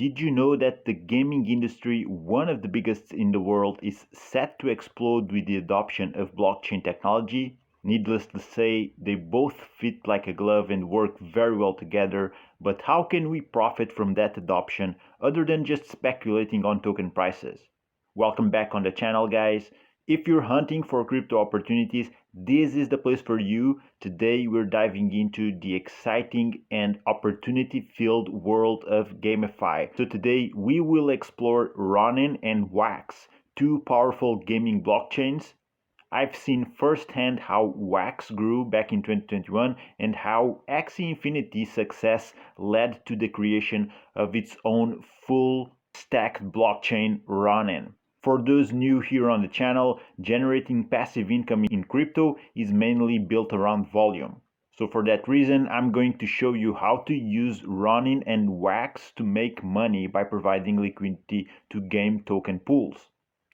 Did you know that the gaming industry, one of the biggest in the world, is set to explode with the adoption of blockchain technology? Needless to say, they both fit like a glove and work very well together, but how can we profit from that adoption other than just speculating on token prices? Welcome back on the channel, guys. If you're hunting for crypto opportunities, this is the place for you. Today we're diving into the exciting and opportunity-filled world of Gamefi. So today we will explore Ronin and Wax, two powerful gaming blockchains. I've seen firsthand how Wax grew back in 2021 and how Axie Infinity's success led to the creation of its own full stacked blockchain, Ronin. For those new here on the channel, generating passive income in crypto is mainly built around volume. So for that reason, I'm going to show you how to use Ronin and Wax to make money by providing liquidity to game token pools.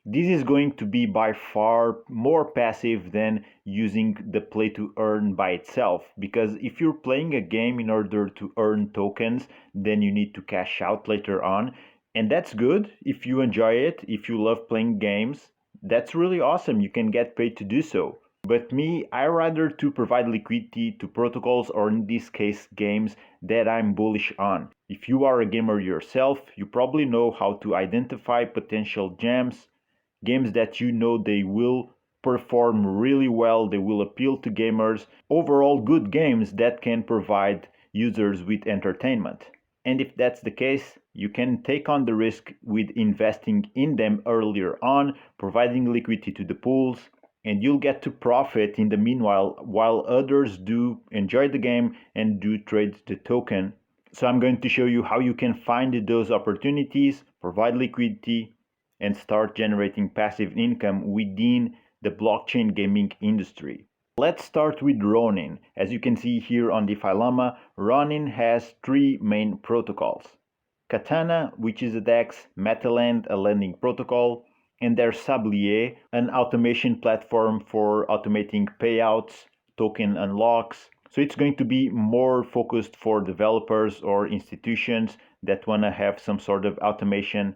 This is going to be by far more passive than using the play to earn by itself, because if you're playing a game in order to earn tokens, then you need to cash out later on. And that's good if you enjoy it, if you love playing games. That's really awesome. You can get paid to do so. But me, I rather to provide liquidity to protocols, or in this case games, that I'm bullish on. If you are a gamer yourself, you probably know how to identify potential gems, games that you know they will perform really well, they will appeal to gamers, overall good games that can provide users with entertainment. And if that's the case, you can take on the risk with investing in them earlier on, providing liquidity to the pools, and you'll get to profit in the meanwhile while others do enjoy the game and do trade the token. So I'm going to show you how you can find those opportunities, provide liquidity, and start generating passive income within the blockchain gaming industry. Let's start with Ronin. As you can see here on DeFi Llama, Ronin has three main protocols. Katana, which is a DEX, Metaland, a lending protocol, and there's Sablier, an automation platform for automating payouts, token unlocks. So it's going to be more focused for developers or institutions that want to have some sort of automation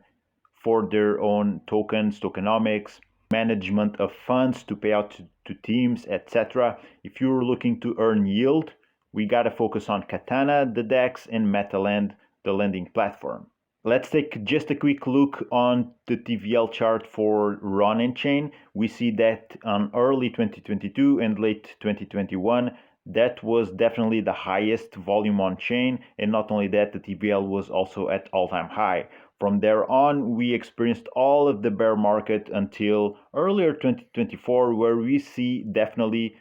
for their own tokens, tokenomics, management of funds to pay out to teams, etc. If you're looking to earn yield, we gotta focus on Katana, the DEX, and Metaland, the lending platform. Let's take just a quick look on the TVL chart for Ronin chain. We see that on early 2022 and late 2021, that was definitely the highest volume on chain, and not only that, the TVL was also at all-time high. From there on, we experienced all of the bear market until earlier 2024, where we see definitely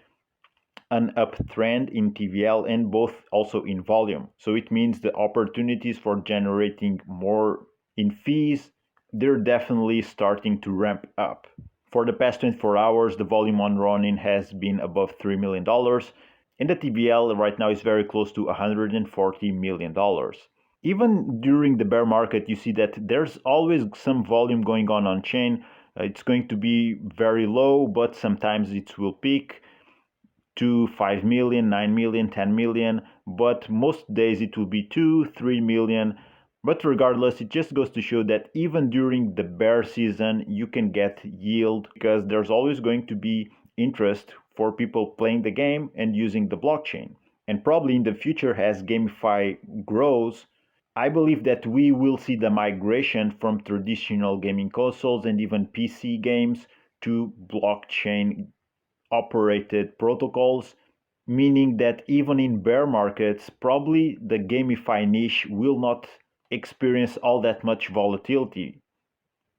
an uptrend in TVL and both also in volume. So it means the opportunities for generating more in fees, they're definitely starting to ramp up. For the past 24 hours, the volume on Ronin has been above $3 million, and the TVL right now is very close to $140 million. Even during the bear market, you see that there's always some volume going on chain. It's going to be very low, but sometimes it will peak to 5 million, 9 million, 10 million, but most days it will be 2, 3 million. But regardless, it just goes to show that even during the bear season, you can get yield because there's always going to be interest for people playing the game and using the blockchain. And probably in the future, as Gamefi grows, I believe that we will see the migration from traditional gaming consoles and even PC games to blockchain operated protocols, meaning that even in bear markets, probably the Gamefi niche will not experience all that much volatility.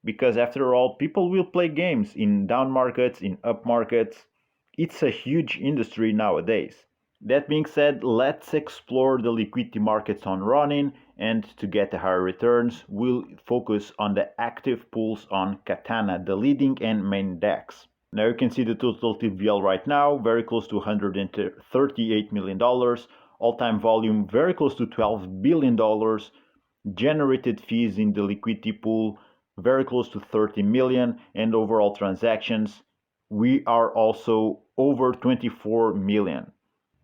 Because after all, people will play games in down markets, in up markets. It's a huge industry nowadays. That being said, let's explore the liquidity markets on Ronin, and to get the higher returns, we'll focus on the active pools on Katana, the leading and main DEX. Now you can see the total TVL right now, very close to $138 million, all-time volume very close to $12 billion, generated fees in the liquidity pool very close to 30 million, and overall transactions, we are also over 24 million.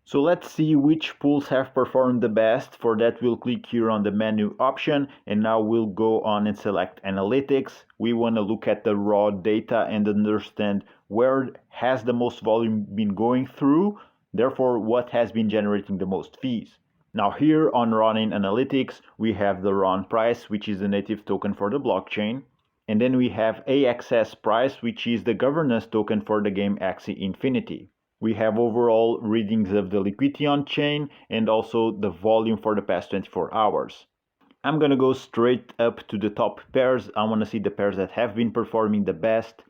So let's see which pools have performed the best. For that, we'll click here on the menu option, and now we'll go on and select analytics. We want to look at the raw data and understand where has the most volume been going through, therefore what has been generating the most fees. Now here on RONIN Analytics, we have the RON price, which is the native token for the blockchain. And then we have AXS price, which is the governance token for the game Axie Infinity. We have overall readings of the liquidity on chain and also the volume for the past 24 hours. I'm gonna go straight up to the top pairs. I wanna see the pairs that have been performing the best.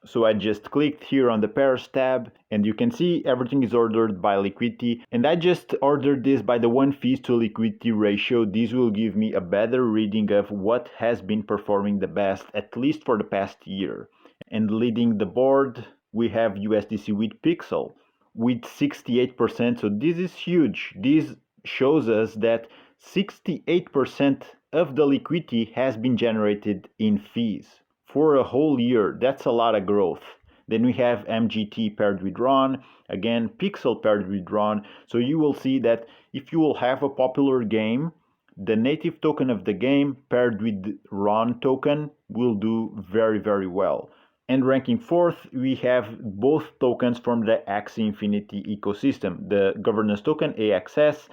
So I just clicked here on the pairs tab, and you can see everything is ordered by liquidity, and I just ordered this by the 1 fees to liquidity ratio. This will give me a better reading of what has been performing the best, at least for the past year. And leading the board, we have USDC with Pixel with 68%, so this is huge. This shows us that 68% of the liquidity has been generated in fees for a whole year. That's a lot of growth. Then we have MGT paired with RON, again Pixel paired with RON. So you will see that if you will have a popular game, the native token of the game paired with RON token will do very, very well. And ranking fourth, we have both tokens from the Axie Infinity ecosystem, the governance token AXS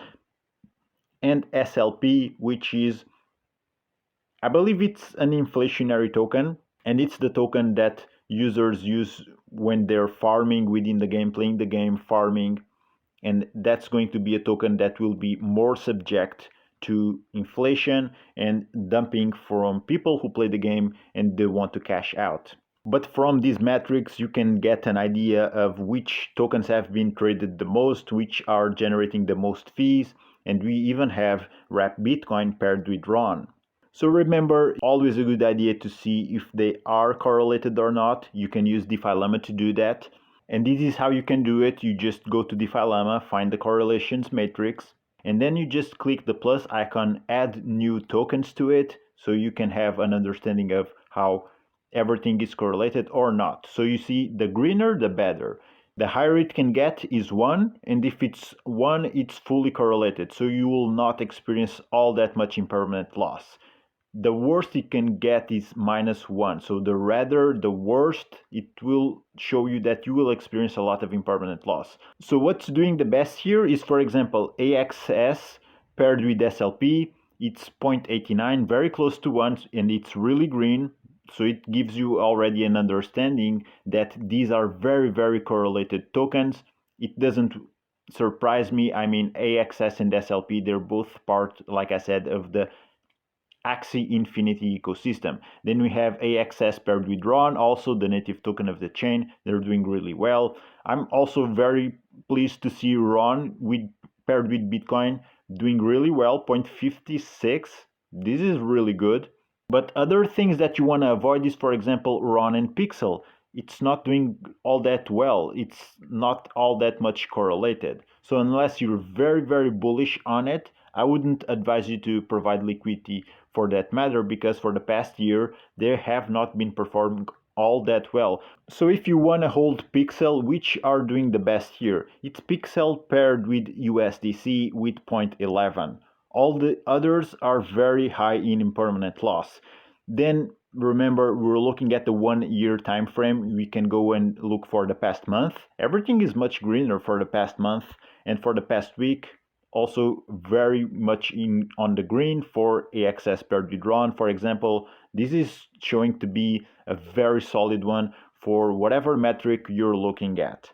and SLP, which is, I believe it's an inflationary token, and it's the token that users use when they're farming within the game, playing the game, farming, and that's going to be a token that will be more subject to inflation and dumping from people who play the game and they want to cash out. But from these metrics, you can get an idea of which tokens have been traded the most, which are generating the most fees, and we even have Wrap Bitcoin paired with RON. So remember, always a good idea to see if they are correlated or not. You can use DeFi Llama to do that. And this is how you can do it. You just go to DeFi Llama, find the correlations matrix, and then you just click the plus icon, add new tokens to it, so you can have an understanding of how everything is correlated or not. So you see, the greener, the better. The higher it can get is 1, and if it's 1, it's fully correlated, so you will not experience all that much impermanent loss. The worst it can get is -1, so the rather the worst, it will show you that you will experience a lot of impermanent loss. So what's doing the best here is, for example, AXS paired with SLP. It's 0.89, very close to 1, and it's really green. So it gives you already an understanding that these are very, very correlated tokens. It doesn't surprise me. I mean, AXS and SLP, they're both part, like I said, of the Axie Infinity ecosystem. Then we have AXS paired with RON, also the native token of the chain. They're doing really well. I'm also very pleased to see RON paired with Bitcoin doing really well, 0.56. This is really good. But other things that you want to avoid is, for example, RON and Pixel. It's not doing all that well. It's not all that much correlated. So unless you're very, very bullish on it, I wouldn't advise you to provide liquidity for that matter, because for the past year, they have not been performing all that well. So if you want to hold Pixel, which are doing the best here? It's Pixel paired with USDC with 0.11. All the others are very high in impermanent loss. Then remember, we're looking at the 1 year time frame. We can go and look for the past month. Everything is much greener for the past month, and for the past week, also very much on the green for AXS paired with RON. For example, this is showing to be a very solid one for whatever metric you're looking at.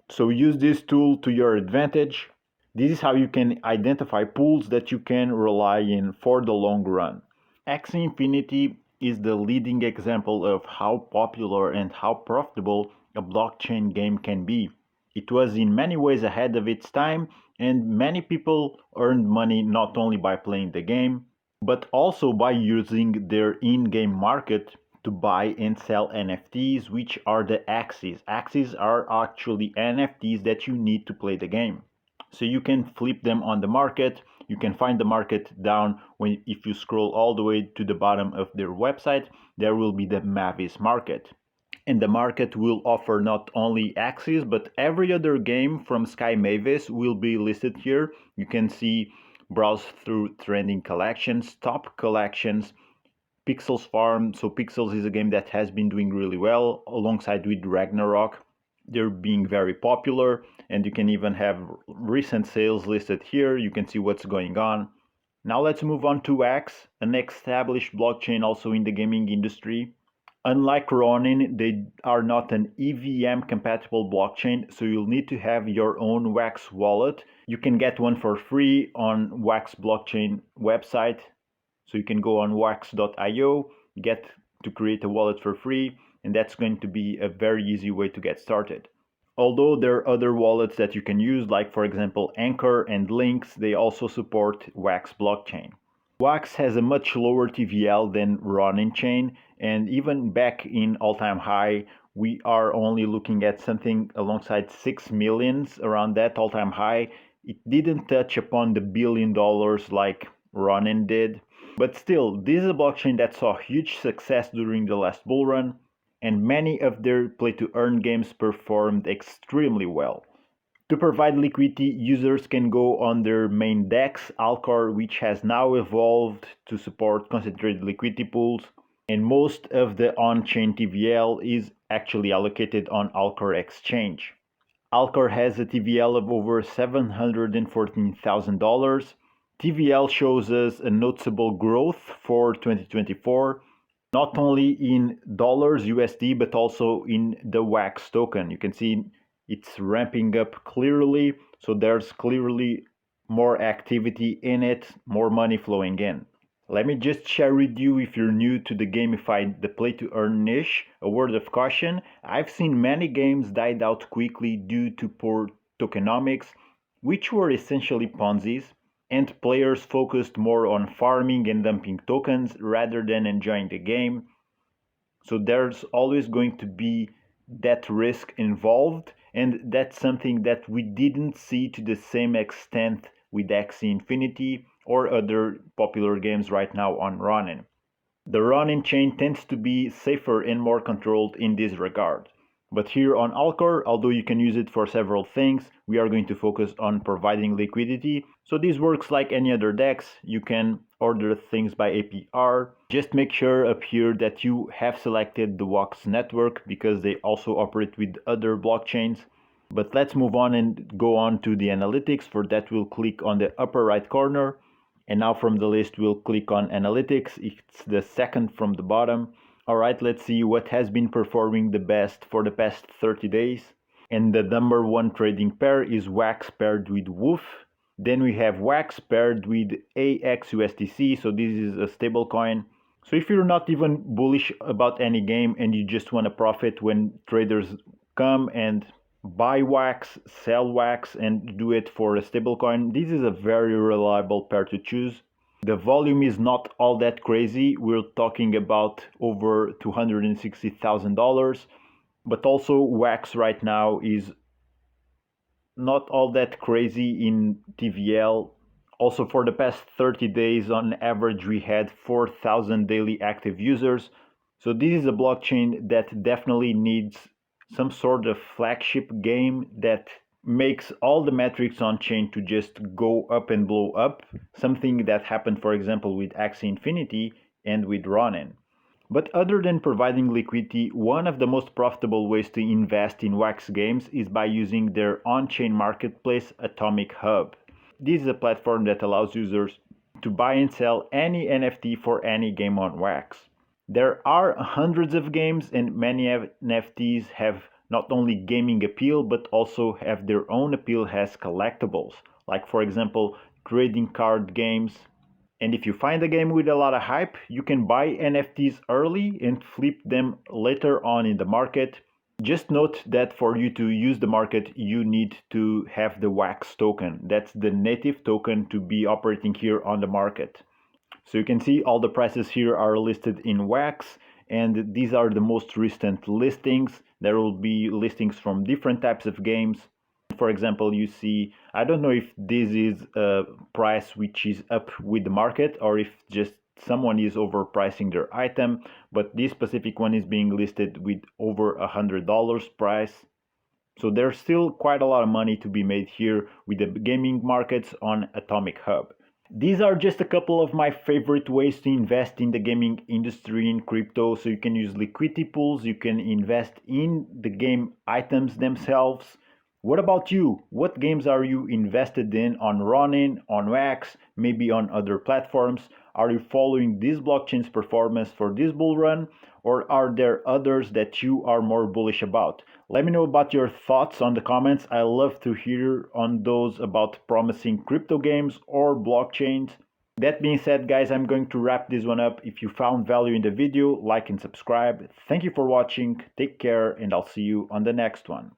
So use this tool to your advantage. This is how you can identify pools that you can rely in for the long run. Axie Infinity is the leading example of how popular and how profitable a blockchain game can be. It was in many ways ahead of its time, and many people earned money not only by playing the game, but also by using their in-game market to buy and sell NFTs, which are the Axies. Axies are actually NFTs that you need to play the game. So you can flip them on the market. You can find the market down if you scroll all the way to the bottom of their website, there will be the Mavis market. And the market will offer not only Axis, but every other game from Sky Mavis will be listed here. You can see browse through trending collections, top collections, Pixels Farm. So Pixels is a game that has been doing really well alongside with Ragnarok. They're being very popular, and you can even have recent sales listed here. You can see what's going on. Now let's move on to Wax, an established blockchain also in the gaming industry. Unlike Ronin, they are not an EVM compatible blockchain, so you'll need to have your own Wax wallet. You can get one for free on Wax blockchain website. So you can go on wax.io, get to create a wallet for free, and that's going to be a very easy way to get started. Although there are other wallets that you can use, like for example ALCOR and Lynx, they also support Wax blockchain. Wax has a much lower TVL than Ronin chain, and even back in all-time high, we are only looking at something alongside 6 millions around that all-time high. It didn't touch upon the $1 billion like Ronin did. But still, this is a blockchain that saw huge success during the last bull run, and many of their play-to-earn games performed extremely well. To provide liquidity, users can go on their main DEX, ALCOR, which has now evolved to support concentrated liquidity pools, and most of the on-chain TVL is actually allocated on ALCOR exchange. ALCOR has a TVL of over $714,000. TVL shows us a noticeable growth for 2024, not only in dollars USD, but also in the WAX token. You can see it's ramping up clearly, so there's clearly more activity in it, more money flowing in. Let me just share with you, if you're new to the Gamefi, the play to earn niche, a word of caution. I've seen many games died out quickly due to poor tokenomics, which were essentially Ponzi's, and players focused more on farming and dumping tokens rather than enjoying the game. So there's always going to be that risk involved, and that's something that we didn't see to the same extent with Axie Infinity or other popular games right now on Ronin. The Ronin chain tends to be safer and more controlled in this regard. But here on ALCOR, although you can use it for several things, we are going to focus on providing liquidity. So this works like any other DEX. You can order things by APR. Just make sure up here that you have selected the WAX network because they also operate with other blockchains. But let's move on and go on to the analytics. For that, we'll click on the upper right corner. And now from the list, we'll click on analytics. It's the second from the bottom. All right, let's see what has been performing the best for the past 30 days. And the number one trading pair is WAX paired with WOOF. Then we have WAX paired with AXUSDC. So this is a stable coin. So if you're not even bullish about any game and you just want to profit when traders come and buy wax, sell wax, and do it for a stablecoin, this is a very reliable pair to choose. The volume is not all that crazy. We're talking about over $260,000, but also wax right now is not all that crazy in TVL. Also, for the past 30 days, on average, we had 4,000 daily active users. So this is a blockchain that definitely needs some sort of flagship game that makes all the metrics on chain to just go up and blow up, something that happened, for example, with Axie Infinity and with Ronin. But other than providing liquidity, one of the most profitable ways to invest in Wax games is by using their on-chain marketplace, Atomic Hub. This is a platform that allows users to buy and sell any NFT for any game on Wax. There are hundreds of games, and many NFTs have not only gaming appeal, but also have their own appeal as collectibles, like for example, trading card games. And if you find a game with a lot of hype, you can buy NFTs early and flip them later on in the market. Just note that for you to use the market, you need to have the WAX token. That's the native token to be operating here on the market. So you can see all the prices here are listed in WAX, and these are the most recent listings. There will be listings from different types of games. For example, you see, I don't know if this is a price which is up with the market or if just someone is overpricing their item, but this specific one is being listed with over $100 price. So there's still quite a lot of money to be made here with the gaming markets on Atomic Hub. These are just a couple of my favorite ways to invest in the gaming industry in crypto. So you can use liquidity pools, you can invest in the game items themselves. What about you? What games are you invested in on Ronin, on Wax, maybe on other platforms? Are you following this blockchain's performance for this bull run, or are there others that you are more bullish about? Let me know about your thoughts on the comments. I love to hear on those about promising crypto games or blockchains. That being said, guys, I'm going to wrap this one up. If you found value in the video, like and subscribe. Thank you for watching. Take care, and I'll see you on the next one.